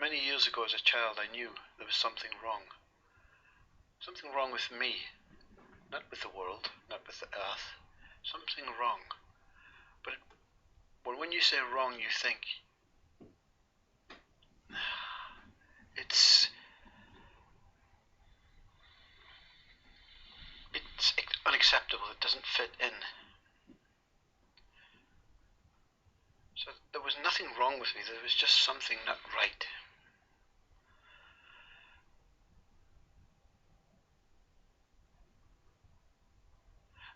Many years ago as a child I knew there was something wrong. Something wrong with me. Not with the world, not with the earth. Something wrong. But when you say wrong, you think it's unacceptable. It doesn't fit in. So there was nothing wrong with me. There was just something not right.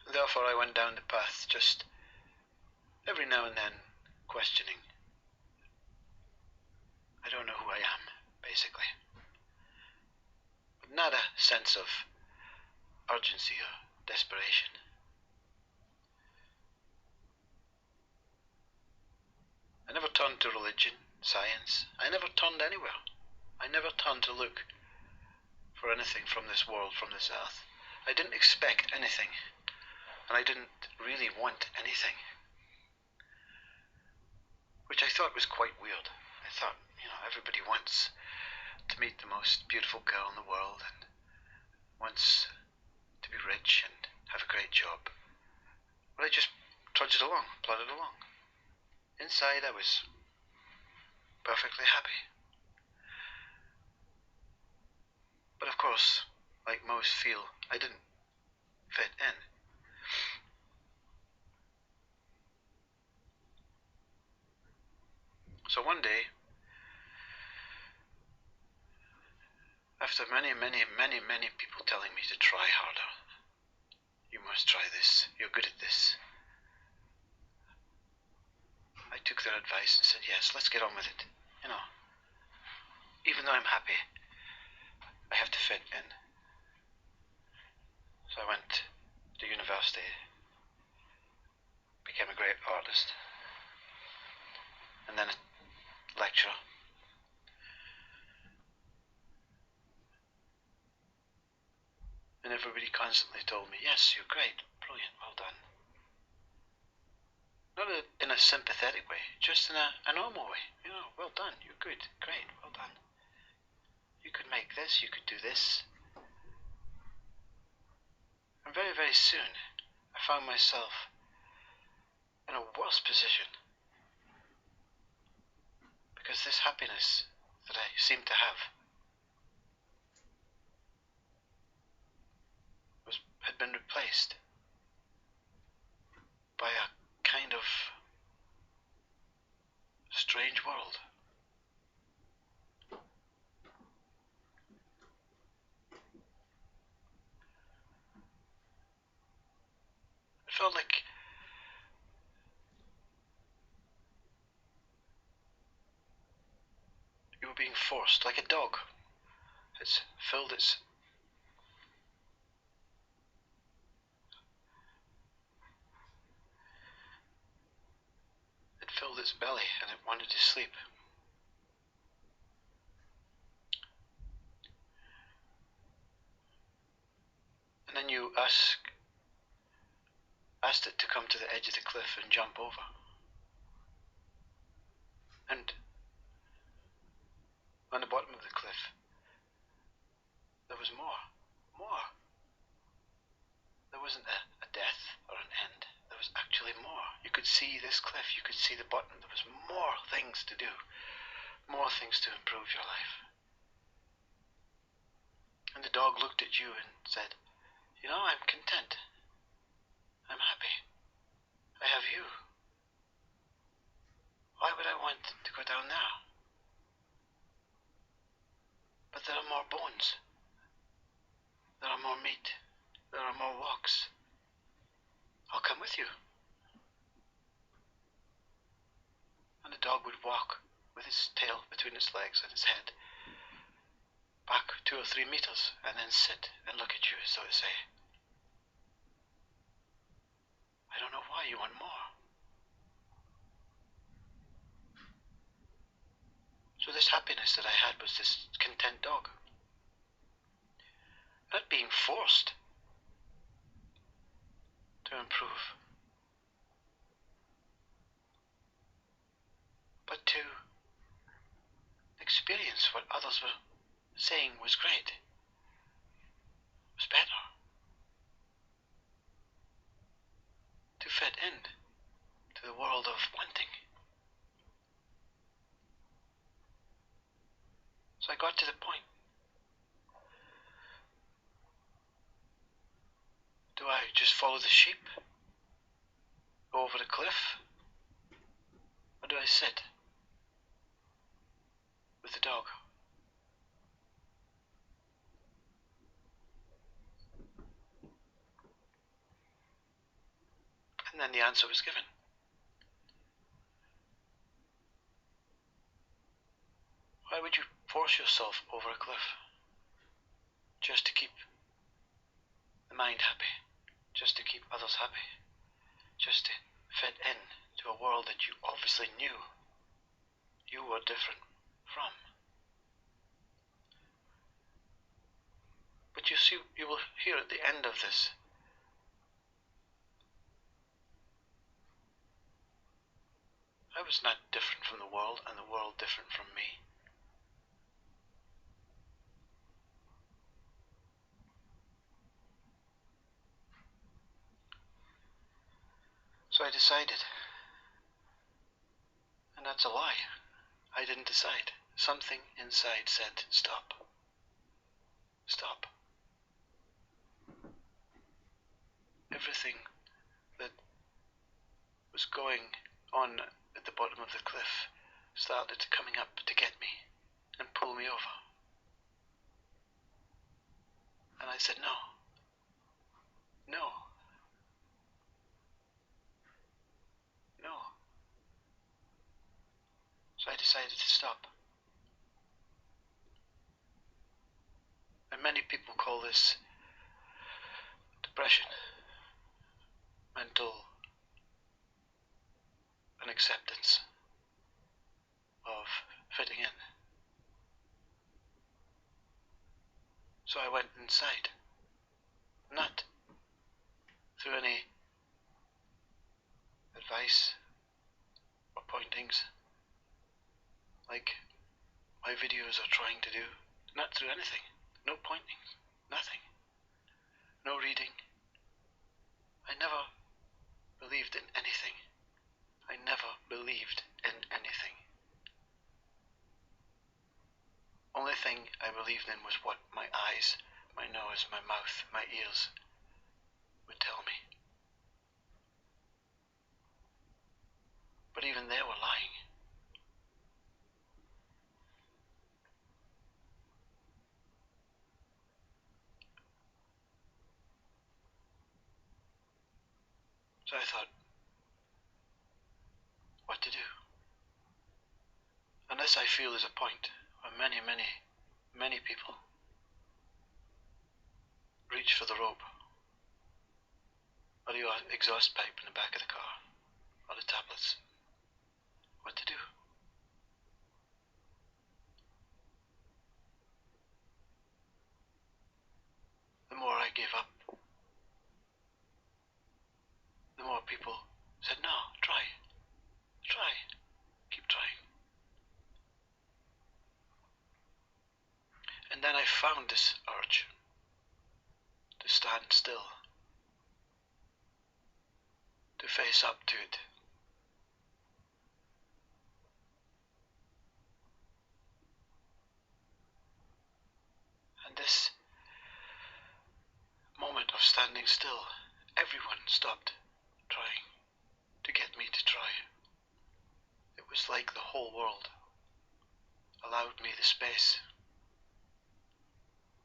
And therefore I went down the path, just every now and then questioning. I don't know who I am, basically. But not a sense of urgency or desperation. I never turned to religion, science. I never turned anywhere. I never turned to look for anything from this world, from this earth. I didn't expect anything, and I didn't really want anything, which I thought was quite weird. I thought, everybody wants to meet the most beautiful girl in the world and wants to be rich and have a great job. But I just trudged along, plodded along. Inside I was perfectly happy. But of course, like most feel, I didn't fit in. So one day, after many people telling me to try harder, you must try this, you're good at this, I took their advice and said, yes, let's get on with it. Even though I'm happy, I have to fit in. So I went to university, became a great artist, and then a lecturer. And everybody constantly told me, yes, you're great, brilliant, well done. Not in a sympathetic way, just in a normal way. Well done, you're good, great, well done. You could make this, you could do this. And very, very soon, I found myself in a worse position. Because this happiness that I seemed to have had been replaced by a kind of strange world. It felt like you were being forced, like a dog. It's filled its belly and it wanted to sleep. And then you asked it to come to the edge of the cliff and jump over. And on the bottom of the cliff, there was more. There wasn't a death or an end. There was actually more. You could see this cliff, you could see the bottom. There was more things to do, more things to improve your life. And the dog looked at you and said, I'm content. I'm happy. I have you. Why would I want to go down there? But there are more bones. There are more meat. There are more walks. I'll come with you. And the dog would walk with his tail between its legs and his head back 2 or 3 meters and then sit and look at you as though to say, I don't know why you want more. So this happiness that I had was this content dog. Not being forced to improve, but to experience experience what others were saying was great, was better. To fit in to the world of wanting. So I got to the point. Do I just follow the sheep? Go over the cliff? Or do I sit with the dog? And then the answer was given. Why would you force yourself over a cliff? Just to keep the mind happy. Just to keep others happy. Just to fit in to a world that you obviously knew you were different from. But you see, you will hear at the end of this, I was not different from the world, and the world different from me. So I decided. And that's a lie. I didn't decide. Something inside said, stop. Stop. Everything that was going on at the bottom of the cliff started coming up to get me and pull me over. And I said, no. No. No. So I decided to stop. And many people call this depression, mental unacceptance of fitting in. So I went inside, not through any advice or pointings like my videos are trying to do, not through anything, no pointings, nothing, no reading. I never believed in anything. I never believed in anything. Only thing I believed in was what my eyes, my nose, my mouth, my ears would tell me. But even they were lying. So I thought, what to do? Unless I feel there's a point where many people reach for the rope, or the exhaust pipe in the back of the car, or the tablets. What to do? The more I gave up, the more people said, no, try, keep trying. And then I found this urge to stand still, to face up to it. And this moment of standing still, everyone stopped trying to get me to try. It was like the whole world allowed me the space,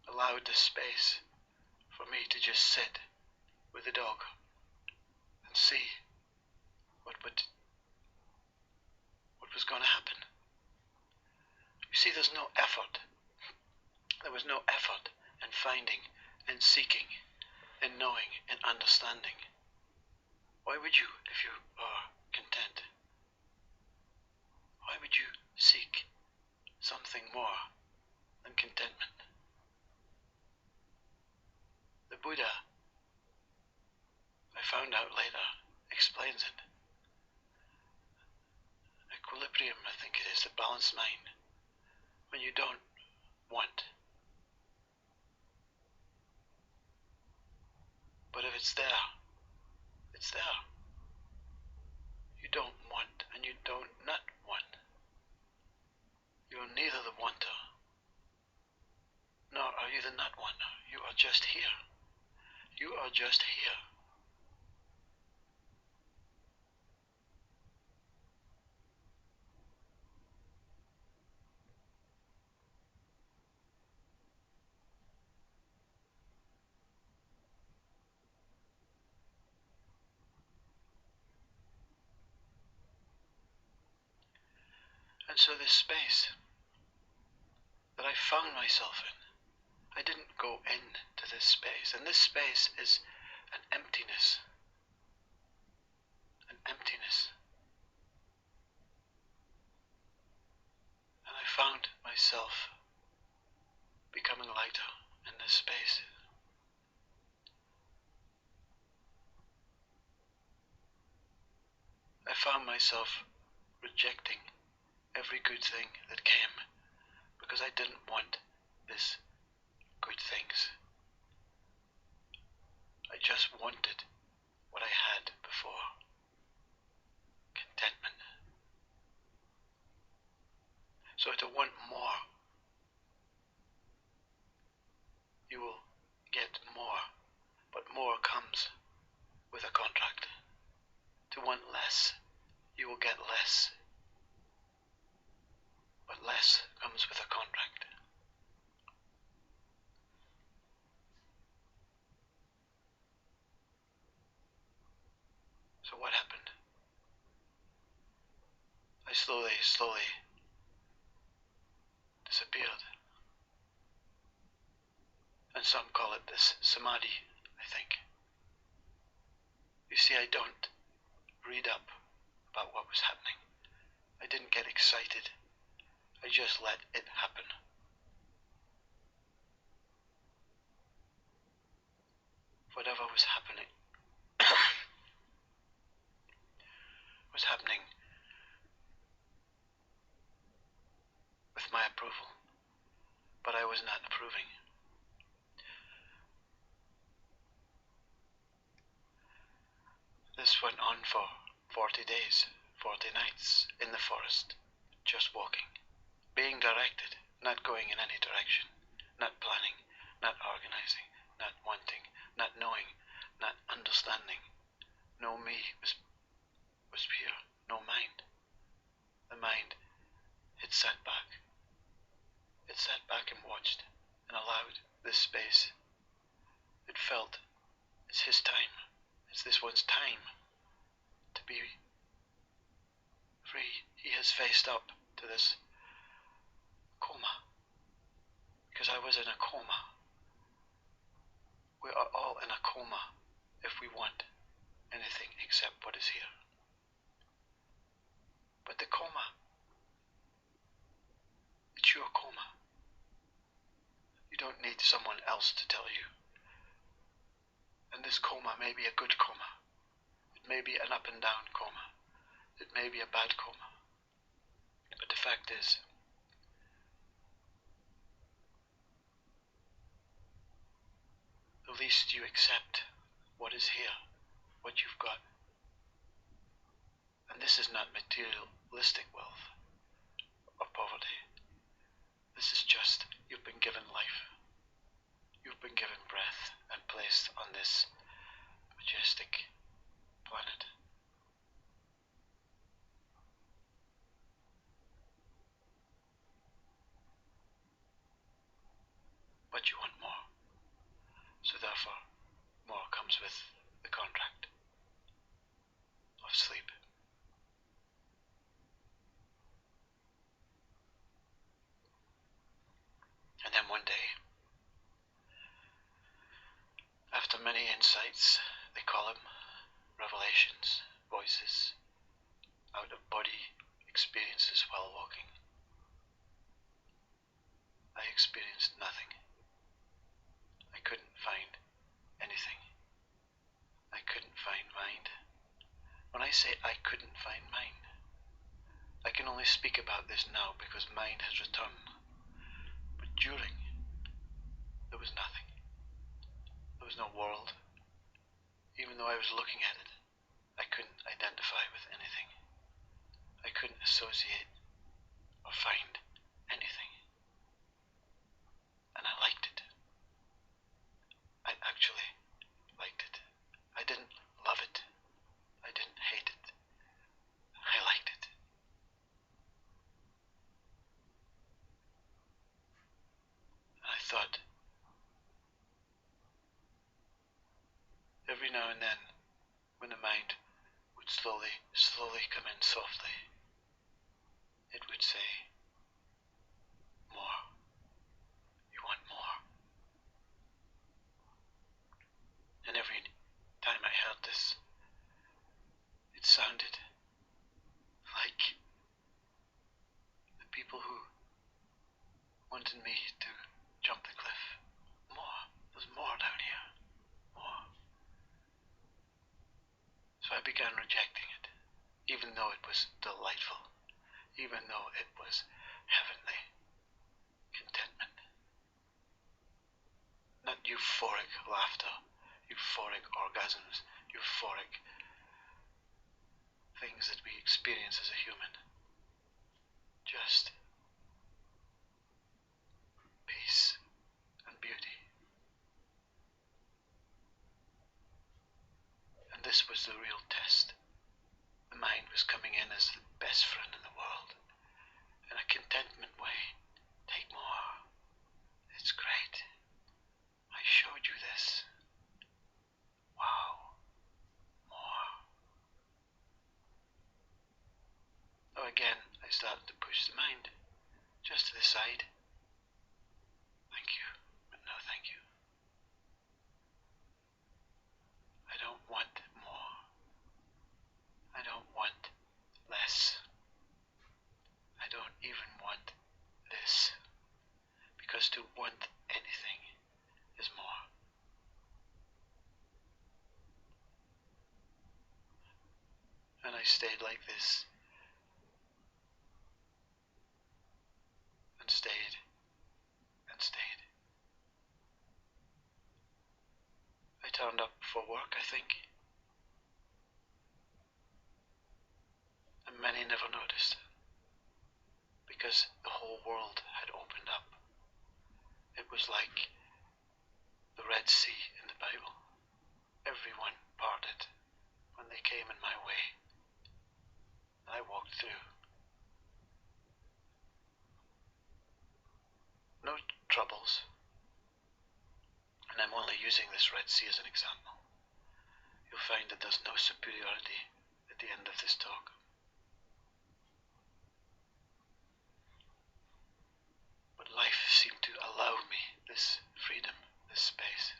allowed the space for me to just sit with the dog and see what was going to happen. You see, there's no effort. There was no effort in finding, in seeking, in knowing, in understanding. Why would you, if you are content? Why would you seek something more than contentment? The Buddha, I found out later, explains it. Equilibrium, I think it is, the balanced mind. when you don't want. But if it's there, it's there. You don't want and you don't not want. You're neither the wanter, nor are you the not wanter. You are just here. You are just here. And so this space that I found myself in, I didn't go into this space. And this space is an emptiness. An emptiness. And I found myself becoming lighter in this space. I found myself rejecting every good thing that came because I didn't want this good things. I just wanted what I had before. Contentment. So to want more, you will get more, but more comes with a contract. To want less, you will get less, but less comes with a contract. So what happened? I slowly disappeared. And some call it this samadhi, I think. You see, I don't read up about what was happening. I didn't get excited. I just let it happen. Whatever was happening was happening with my approval, but I was not approving. This went on for 40 days, 40 nights in the forest, just walking, being directed, not going in any direction, not planning, not organizing, not wanting, not knowing, not understanding. No me was pure, no mind. The mind, it sat back. It sat back and watched and allowed this space. It felt it's his time. It's this one's time to be free. He has faced up to this coma, because I was in a coma. We are all in a coma if we want anything except what is here. But the coma, it's your coma. You don't need someone else to tell you. And this coma may be a good coma. It may be an up and down coma. It may be a bad coma. But the fact is, the least you accept what is here, what you've got. And this is not materialistic wealth or poverty. This is just, you've been given life. You've been given breath and placed on this majestic planet. But you want more. So therefore, more comes with the contract of sleep. And then one day, after many insights, they call them revelations, voices, out-of-body experiences while walking, I experienced nothing. I couldn't find anything. I couldn't find mind. When I say I couldn't find mind, I can only speak about this now because mind has returned. during, there was nothing. There was no world. Even though I was looking at it, I couldn't identify with anything. I couldn't associate or find anything. And I liked it. I actually liked it. I didn't love it. I didn't hate it. I liked it. And I thought, every now and then, when the mind would slowly come in softly, it would say, more. You want more. And every time I heard this, it sounded like the people who wanted me to jump the cliff. More. There's more down here. More. So I began rejecting it, even though it was delightful, even though it was heavenly contentment. Not euphoric laughter, euphoric orgasms, euphoric things that we experience as a human. Just peace and beauty. And this was the real test. The mind was coming in as the best friend in the world, in a contentment way. Take more. It's great. I showed you this. Wow. More. Oh, again, I started to push the mind just to the side. Thank you, but no thank you. I don't want more. I don't want less. I don't even want this. Because to want anything is more. And I stayed like this. And stayed. And stayed. I turned up for work, I think. And many never noticed. Because the whole world had opened up. It was like the Red Sea in the Bible. Everyone parted when they came in my way. And I walked through. No troubles. And I'm only using this Red Sea as an example. You'll find that there's no superiority at the end of this talk. But life seemed to allow me this freedom, this space.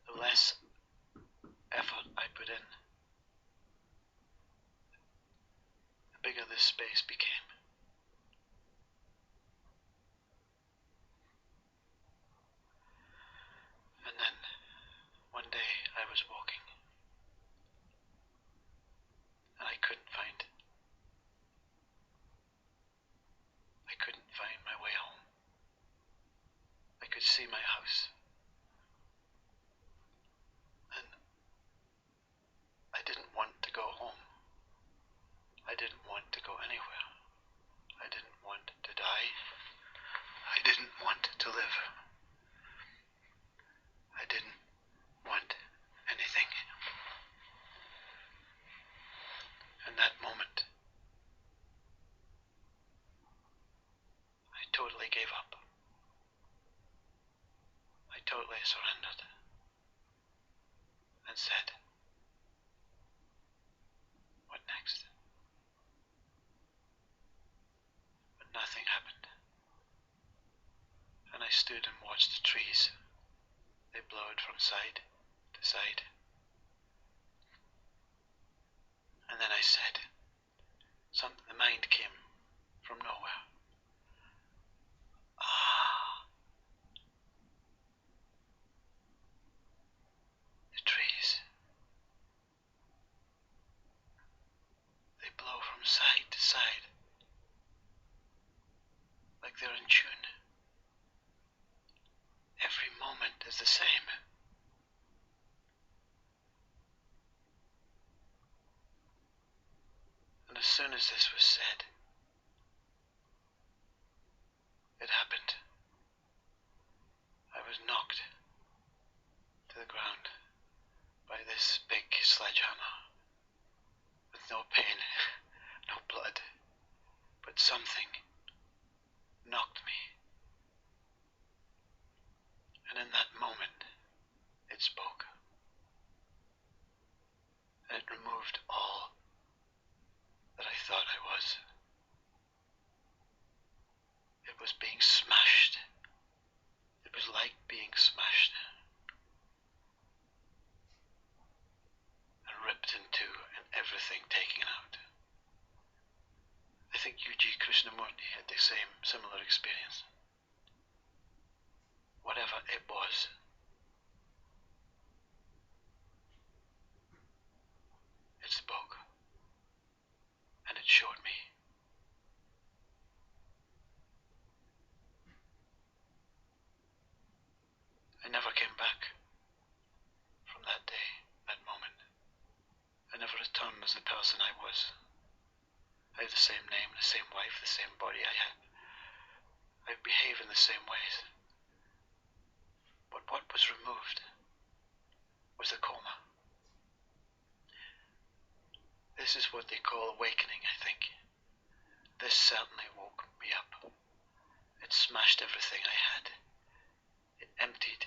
The less effort I put in, the bigger this space became. And then, one day I was walking, and I couldn't find my way home. I could see my house, and I didn't want to go home. I didn't want to go anywhere. I didn't want to die. I didn't want to live. I didn't want anything. In that moment, I totally gave up. I totally surrendered and said, what next? But nothing happened. And I stood and watched the trees. They blowed from side to side. And then I said, the mind came from nowhere. Ah, the trees. They blow from side to side, like they're in tune. the same. And as soon as this was said, it happened. I was knocked to the ground by this big sledgehammer, with no pain, no blood, but something knocked me. And in that moment, it spoke. And it removed all that I thought I was. It was being smashed. It was like being smashed and ripped in two and everything taken out. I think U.G. Krishnamurti had the same similar experience. Whatever it was, it spoke, and it showed me. I never came back from that day, that moment. I never returned as the person I was. I have the same name, the same wife, the same body I behave in the same ways. But what was removed was the coma. This is what they call awakening, I think. This certainly woke me up. It smashed everything I had. It emptied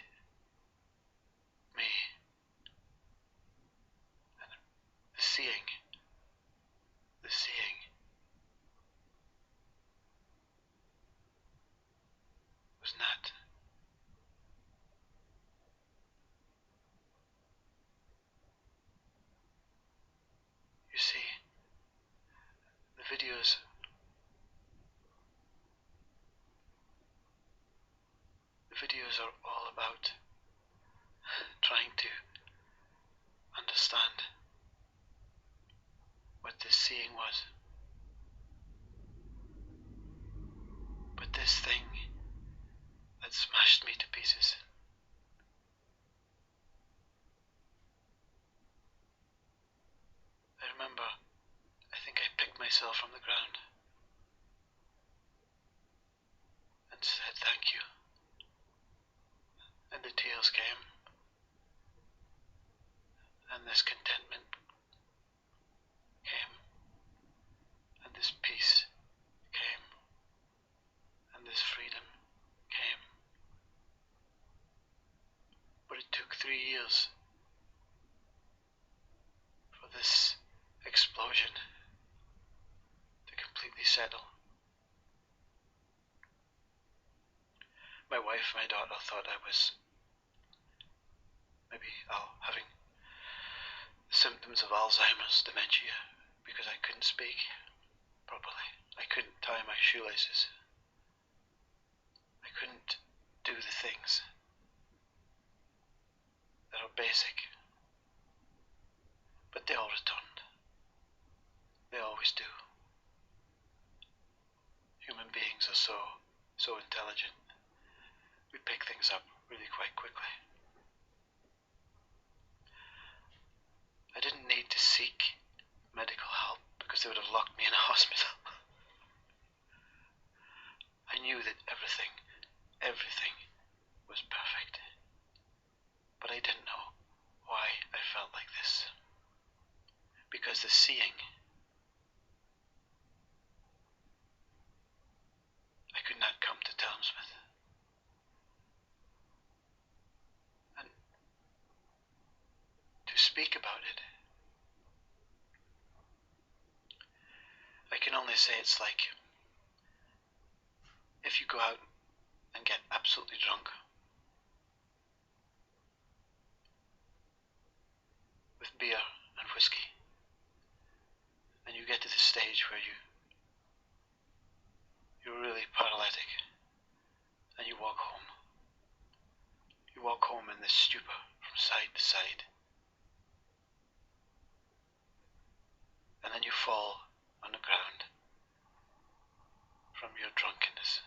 me. And the seeing was not. You see, the videos are all about trying to understand what this seeing was. But this thing that smashed me to pieces, I remember, I think I picked myself from the ground and said thank you. And the tears came, and this contentment came, and this peace came, and this freedom came. But it took 3 years for this explosion to completely settle. My wife, my daughter thought I was maybe having symptoms of Alzheimer's dementia because I couldn't speak properly. I couldn't tie my shoelaces. I couldn't do the things that are basic. But they all returned. They always do. Human beings are so intelligent. We pick things up really quite quickly. I didn't need to seek medical help because they would have locked me in a hospital. I knew that everything was perfect. But I didn't know why I felt like this. Because the seeing, I could not come to terms with. And to speak about it, I can only say it's like if you go out and get absolutely drunk with beer and whiskey, and you get to the stage where you're really paralytic, and you walk home. You walk home in this stupor from side to side, and then you fall on the ground from your drunkenness.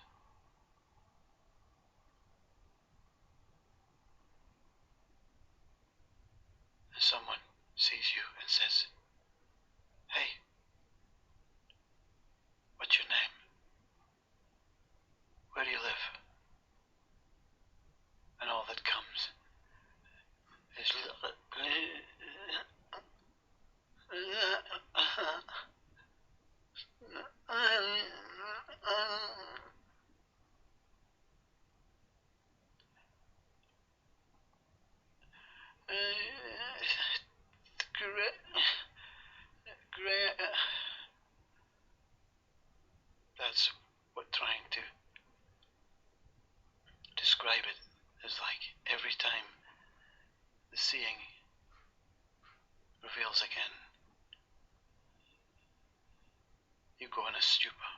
stupor.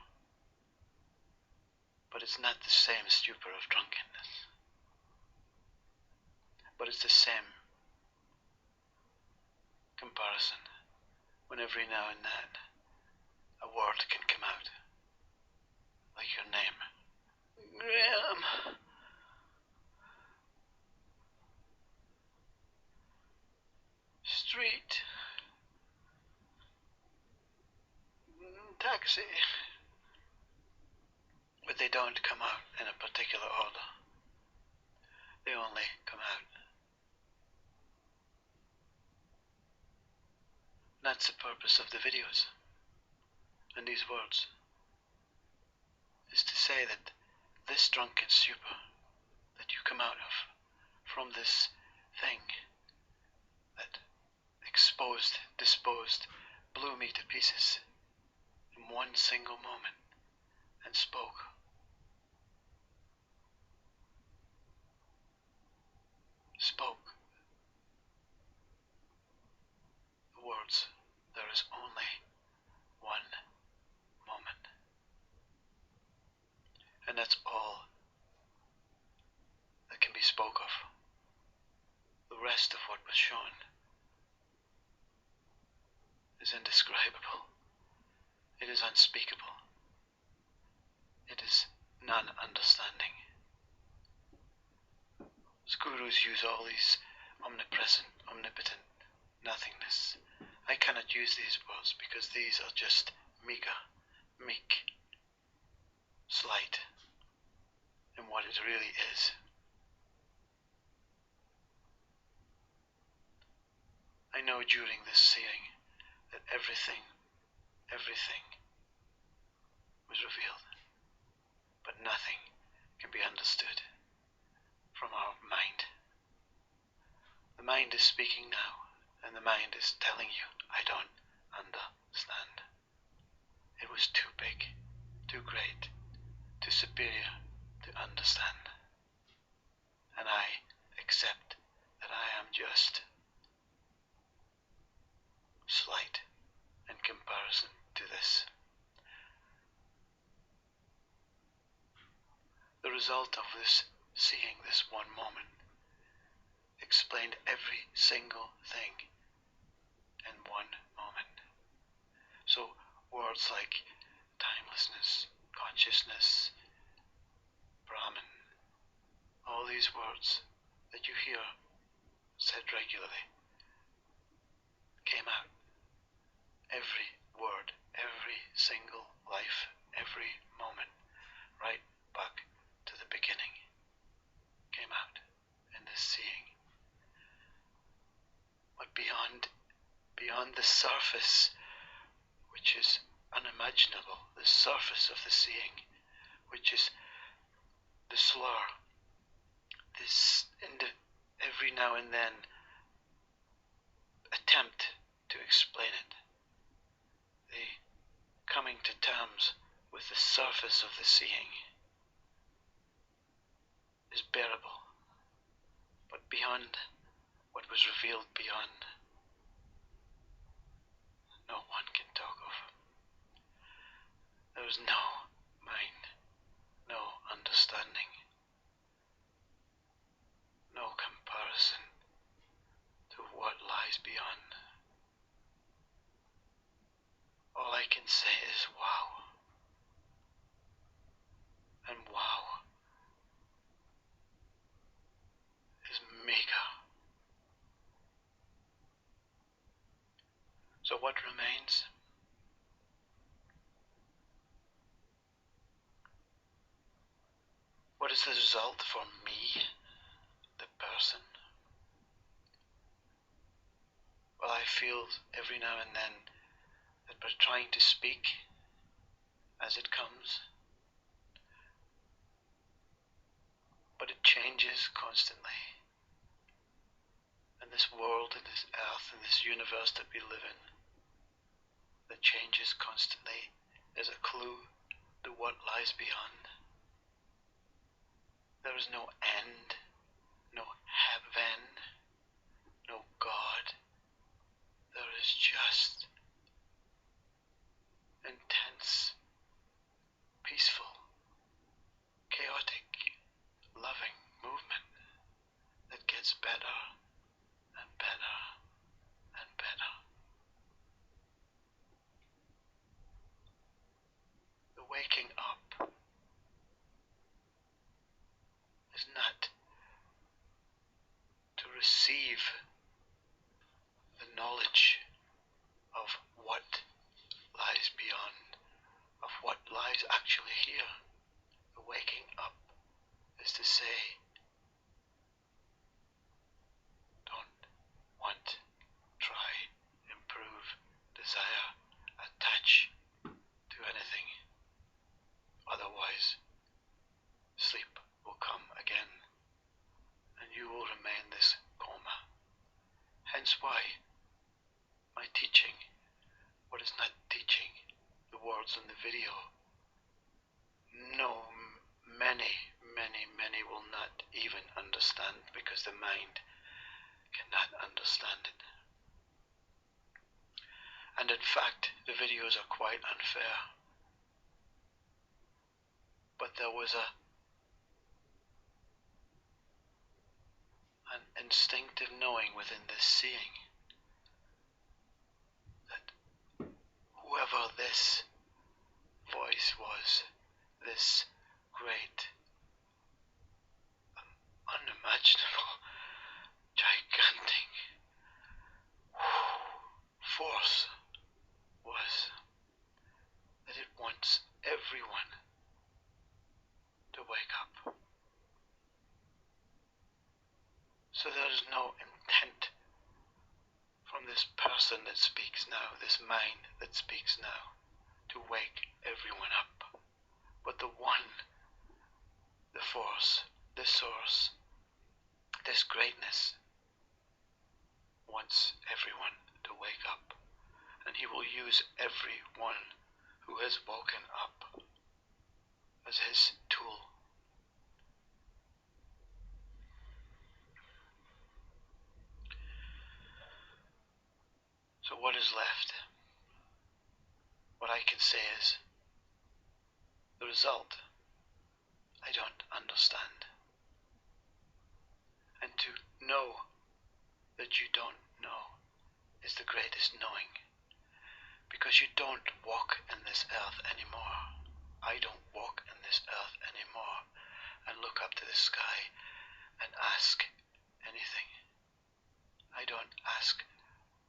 But it's not the same stupor of drunkenness. But it's the same comparison when every now and then a word can come out, like your name. Graham. Street. Taxi. But they don't come out in a particular order. They only come out. That's the purpose of the videos and these words, is to say that this drunken stupor that you come out of from this thing that exposed, disposed, blew me to pieces in one single moment and spoke. The words, there is only one moment. And that's all that can be spoke of. The rest of what was shown is indescribable. It is unspeakable. It is non-understanding. Gurus use all these omnipresent, omnipotent nothingness. I cannot use these words because these are just meager, meek, slight in what it really is. I know during this seeing that everything was revealed, but nothing can be understood from our mind. The mind is speaking now, and the mind is telling you, I don't understand. It was too big, too great, too superior to understand. And I accept that I am just slight in comparison to this. The result of this seeing, this one moment, explained every single thing in one moment. So words like timelessness, consciousness, Brahman, all these words that you hear said regularly came out. Every word, every single life, every moment, right back to the beginning, came out in this seeing. But beyond the surface, which is unimaginable, the surface of the seeing, which is the slur, this every now and then attempt to explain it, the coming to terms with the surface of the seeing is bearable, but beyond what was revealed beyond, no one can talk of. There is no mind, no understanding, no comparison to what lies beyond. All I can say is wow. And wow is mega. So what remains? What is the result for me, the person? Well, I feel every now and then that we're trying to speak as it comes, but it changes constantly. And this world and this earth and this universe that we live in, that changes constantly, is a clue to what lies beyond. There is no end, no heaven, no God. There is just intense receive the knowledge of what lies beyond, of what lies actually here. The waking up is to say, don't want, try, improve, desire, attach to anything. Otherwise, sleep will come again, and you will remain this coma. Hence why my teaching, what is not teaching, the words in the video, no, many will not even understand, because the mind cannot understand it. And in fact, the videos are quite unfair. But there was an instinctive knowing within this seeing that whoever this voice was, this great, unimaginable, gigantic force was, that it wants everyone to wake up. So there is no intent from this person that speaks now, this mind that speaks now, to wake everyone up. But the one, the force, the source, this greatness wants everyone to wake up. And he will use everyone who has woken up as his tool. So what is left? What I can say is, the result, I don't understand. And to know that you don't know is the greatest knowing. Because you don't walk in this earth anymore. I don't walk in this earth anymore and look up to the sky and ask anything. I don't ask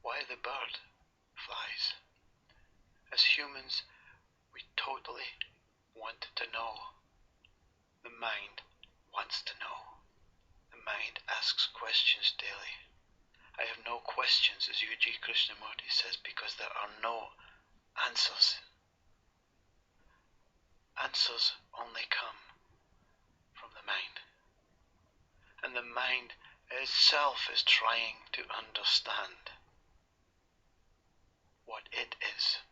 why the bird flies. As humans, we totally want to know. The mind wants to know. The mind asks questions daily. I have no questions, as U.G. Krishnamurti says, because there are no answers. Answers only come from the mind. And the mind itself is trying to understand what it is.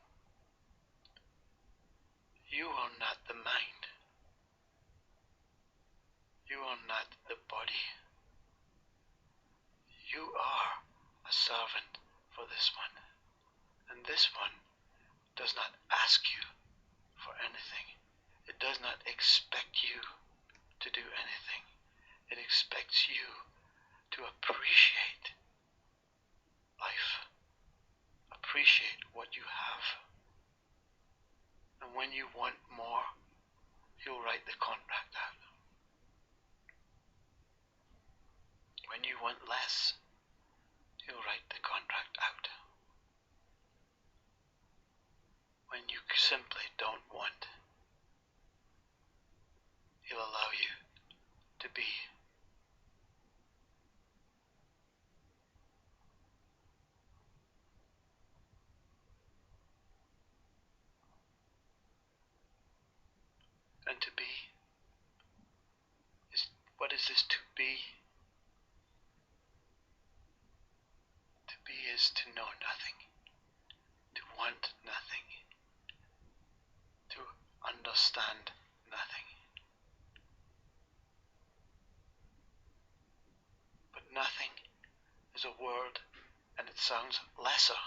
You are not the mind. You are not the body. You are a servant for this one. And this one does not ask you for anything. It does not expect you to do anything. It expects you to appreciate life. Appreciate what you have. And when you want more, you'll write the contract out. When you want less, you'll write the contract out. When you simply don't want, he'll allow you to be. And to be is, what is this to be? To be is to know nothing, to want nothing, to understand nothing. But nothing is a word, and it sounds lesser.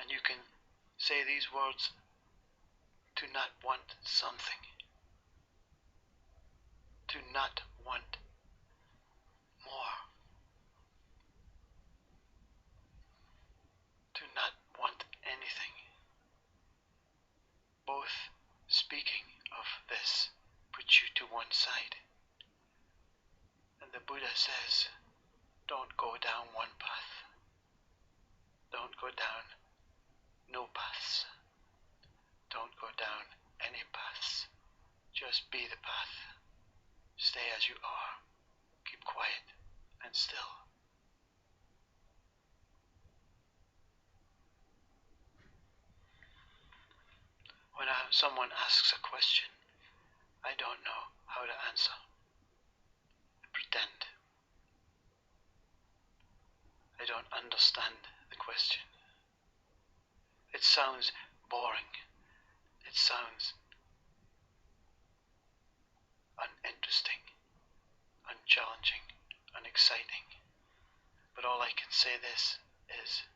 And you can say these words to not want something, to not want more, to not want anything. Both speaking of this puts you to one side. the Buddha says, don't go down one path. Don't go down no paths. Don't go down any paths. Just be the path. Stay as you are. Keep quiet and still. When someone asks a question, I don't know how to answer. I pretend. I don't understand the question. It sounds boring. It sounds uninteresting, unchallenging, unexciting. But all I can say this is,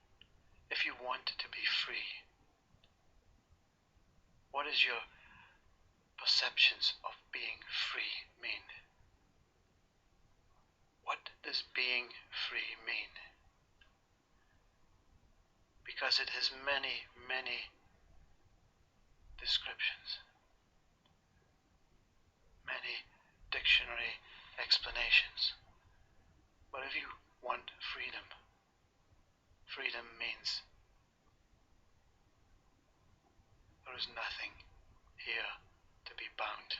if you want to be free, what is your perceptions of being free mean? What does being free mean? Because it has many, many descriptions, many dictionary explanations. But if you want freedom, freedom means there is nothing here to be bound.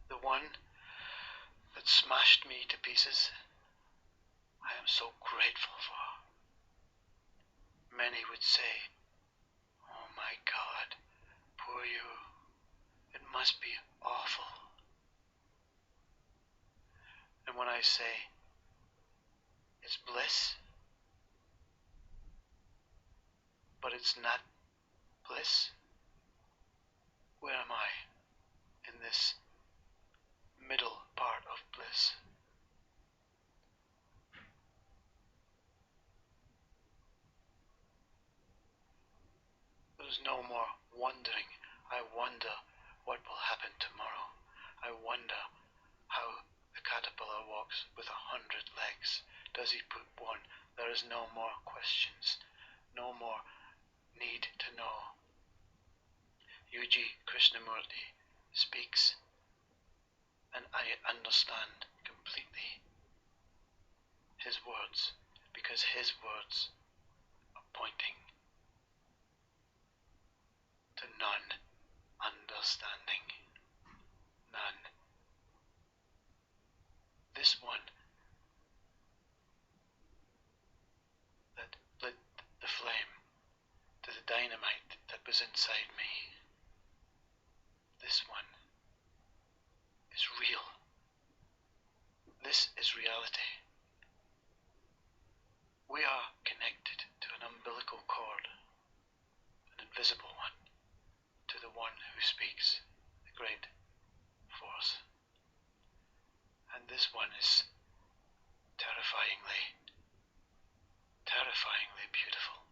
The one that smashed me to pieces, I am so grateful for. Many would say, oh my God, poor you, it must be awful. And when I say, it's bliss, but it's not bliss, where am I in this middle part of bliss? There's no more wondering. I wonder what will happen tomorrow. I wonder how the caterpillar walks with 100 legs. Does he put one? There is no more questions, no more need to know. Yuji Krishnamurti speaks, and I understand completely his words, because his words are pointing to non-understanding. None. This one that lit the flame to the dynamite that was inside me. This one is real. This is reality. We are connected to an umbilical cord, an invisible one, to the one who speaks, the great force. And this one is terrifyingly beautiful,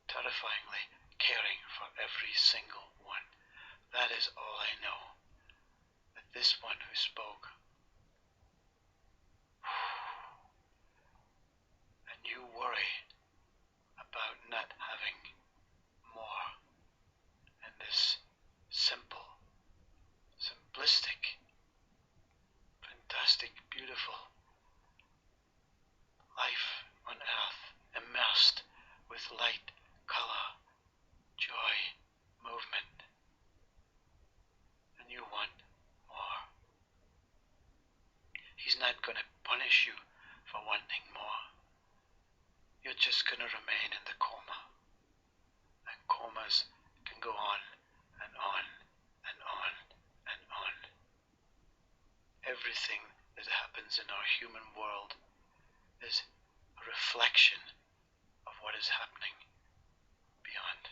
terrifyingly caring for every single one. That is all I know, that this one who spoke, and you worry about not having more, and this simple, simplistic, fantastic, beautiful life on earth, immersed with light, color, joy, movement, and you want more. He's not going to punish you for wanting more. You're just going to remain in the coma, and comas can go on and on and on and on. Everything that happens in our human world is a reflection of what is happening beyond.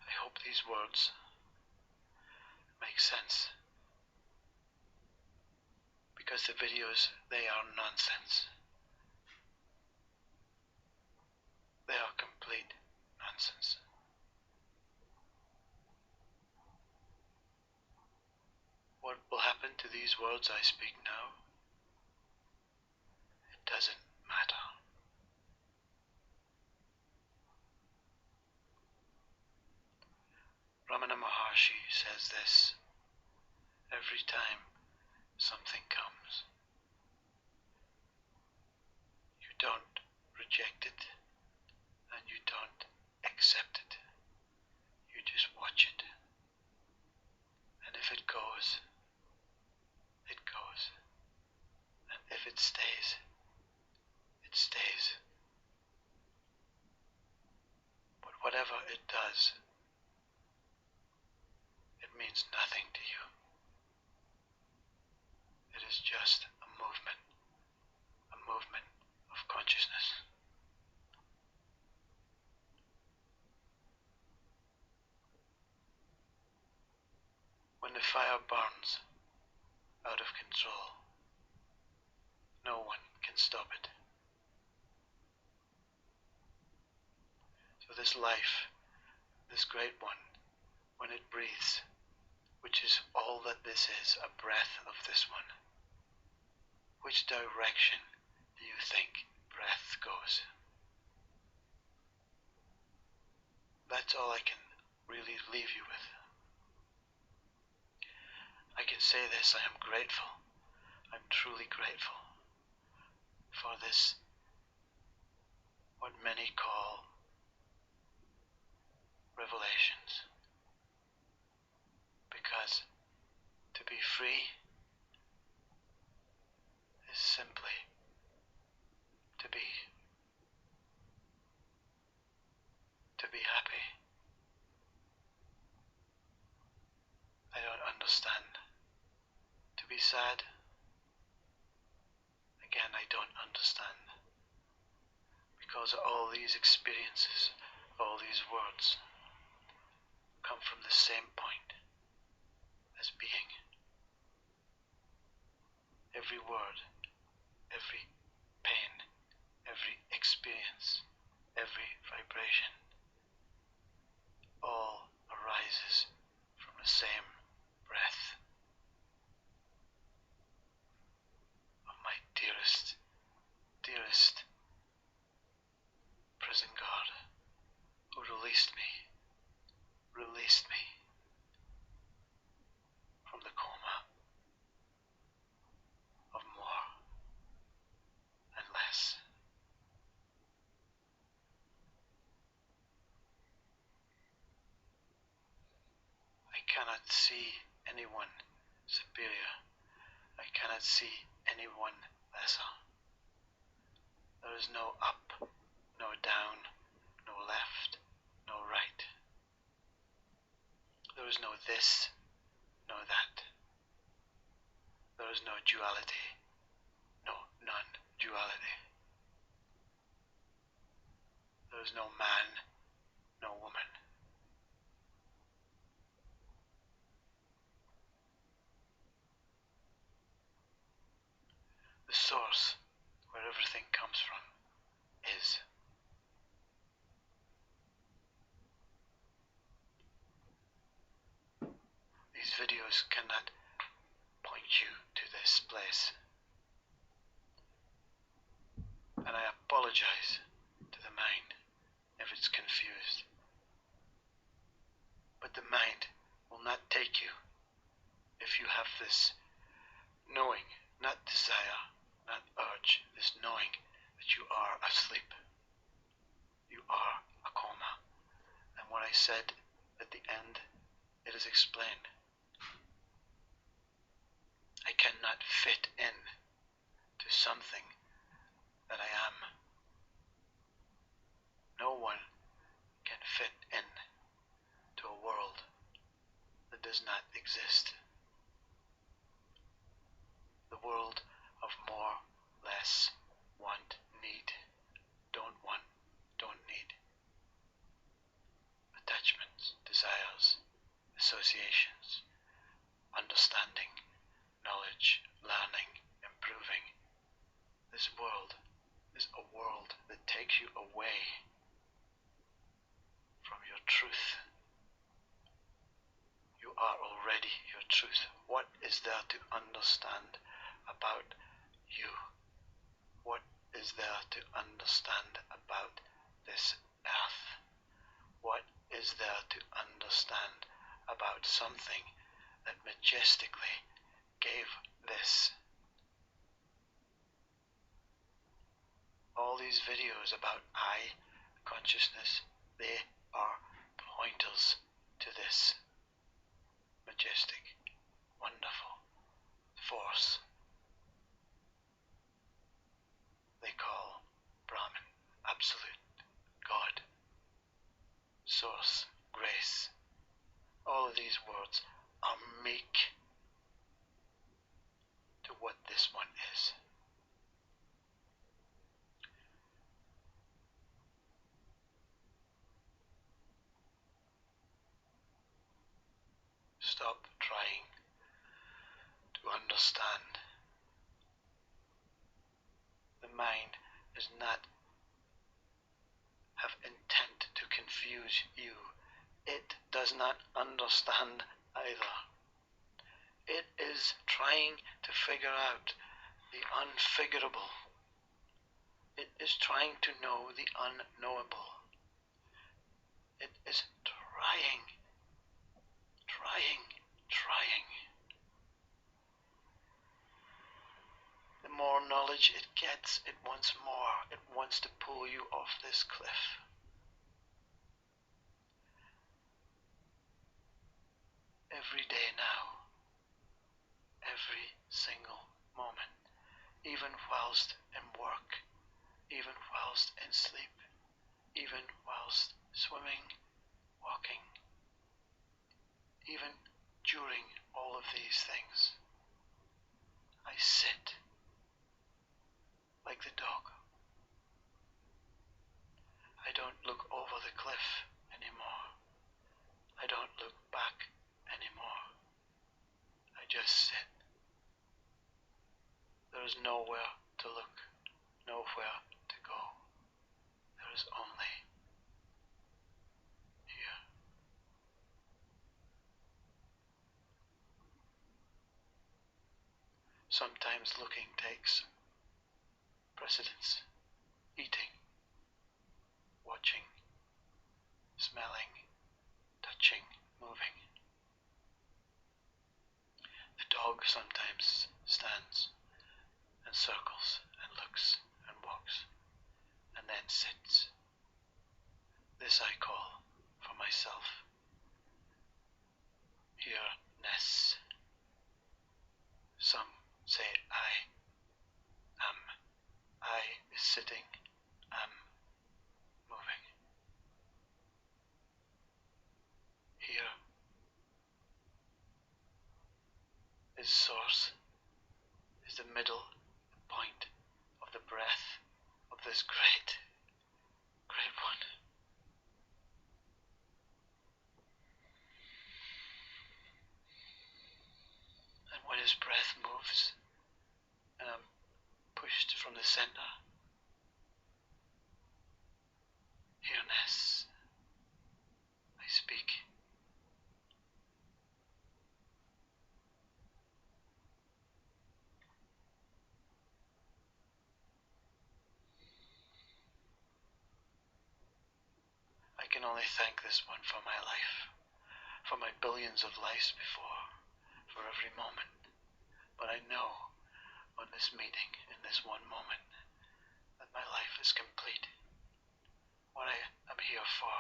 I hope these words make sense, because the videos, they are nonsense. They are complete nonsense. What will happen happened to these words I speak now, it doesn't matter. Ramana Maharshi says this every time something comes. You don't reject it and you don't accept it. You just watch it. And if it goes, it goes. And if it stays, it stays. But whatever it does, it means nothing to you. It is just a movement of consciousness. When the fire burns out of control, no one can stop it. So this life, this great one, when it breathes, which is all that this is, a breath of this one, which direction do you think breath goes? That's all I can really leave you with. I can say this, I am grateful. I'm truly grateful for this, what many call revelations. Because to be free is simply to be happy. I don't understand. To be sad, again, I don't understand. Because all these experiences, all these words, come from the same point as being. Every word, every pain, every experience, every vibration, all arises from the same breath of my dearest, dearest prison guard who released me from the coma of more and less. I cannot see anyone superior. I cannot see anyone lesser. There is no up, no down, no left, no right. There is no this, no that. There is no duality, no non-duality. There is no man, no woman. The source, where everything comes from, is. These videos cannot point you to this place. And I apologize to the mind if it's confused. But the mind will not take you if you have this knowing, not desire, not urge, this knowing that you are asleep. You are a coma. And what I said at the end, it is explained. I cannot fit in to something that I am. No one can fit in to a world that does not exist. The world of more, less, want, need, don't want, don't need. Attachments, desires, associations, understanding, knowledge, learning, improving. This world is a world that takes you away from your truth. You are already your truth? What is there to understand about you? What is there to understand about this earth? What is there to understand about something that majestically gave this? All these videos about I consciousness, they are pointers to this majestic, wonderful force they call Brahman, Absolute, God, Source, Grace. All of these words are meek to what this one is. Stop trying to understand. The mind does not have intent to confuse you. It does not understand either. It is trying to figure out the unfigurable. It is trying to know the unknowable. It is trying. The more knowledge it gets, it wants more. It wants to pull you off this cliff. Every day now, every single moment, even whilst in work, even whilst in sleep, even whilst swimming, walking, even during all of these things, I sit like the dog. I don't look over the cliff anymore. I don't look back anymore. I just sit. There is nowhere to look, nowhere to go. There is only here. Sometimes looking takes precedence. Eating, watching, smelling, touching, moving. The dog sometimes stands and circles and looks and walks and then sits. This I call for myself Hereness. Some say I am. I is sitting, am moving. Here is source, is the middle point of the breath of this great one. And when his breath moves and I'm pushed from the center, Hereness, I speak. I can only thank this one for my life, for my billions of lives before, for every moment. But I know on this meeting, in this one moment, that my life is complete. What I am here for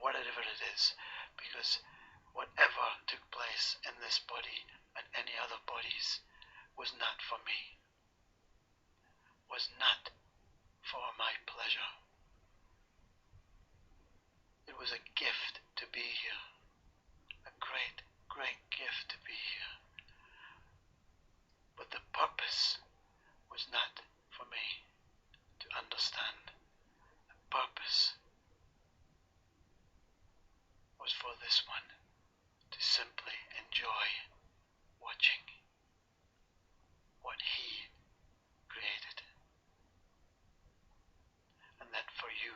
whatever it is, because whatever took place in this body and any other bodies was not for me, was not for my pleasure. It was a gift to be here, a great, great gift to be here. But the purpose was not for me to understand. The purpose was for this one to simply enjoy watching what he created. And that for you,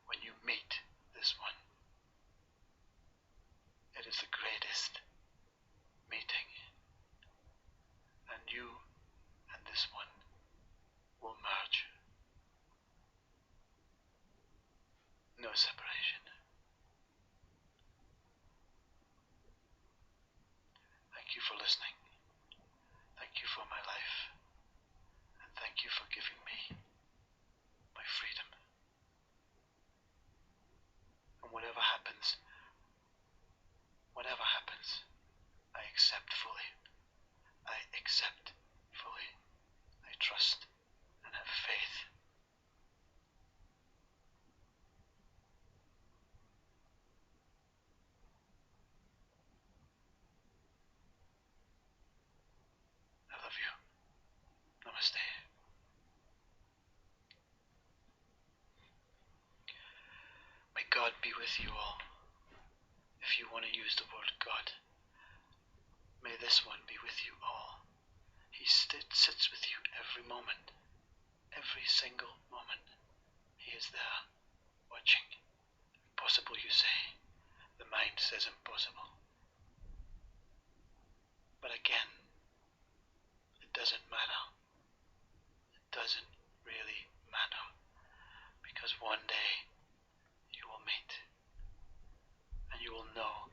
when you meet this one, it is the greatest Thank you for listening. Thank you for my life. And thank you for giving me my freedom. And whatever happens, I accept fully. I accept fully. I trust and have faith. I love you. Namaste. May God be with you all. If you want to use the word God, may this one be with you all. He sits with you every moment, every single moment. He is there, watching. Impossible, you say. The mind says impossible. But again, it doesn't matter. It doesn't really matter. Because one day you will meet, and you will know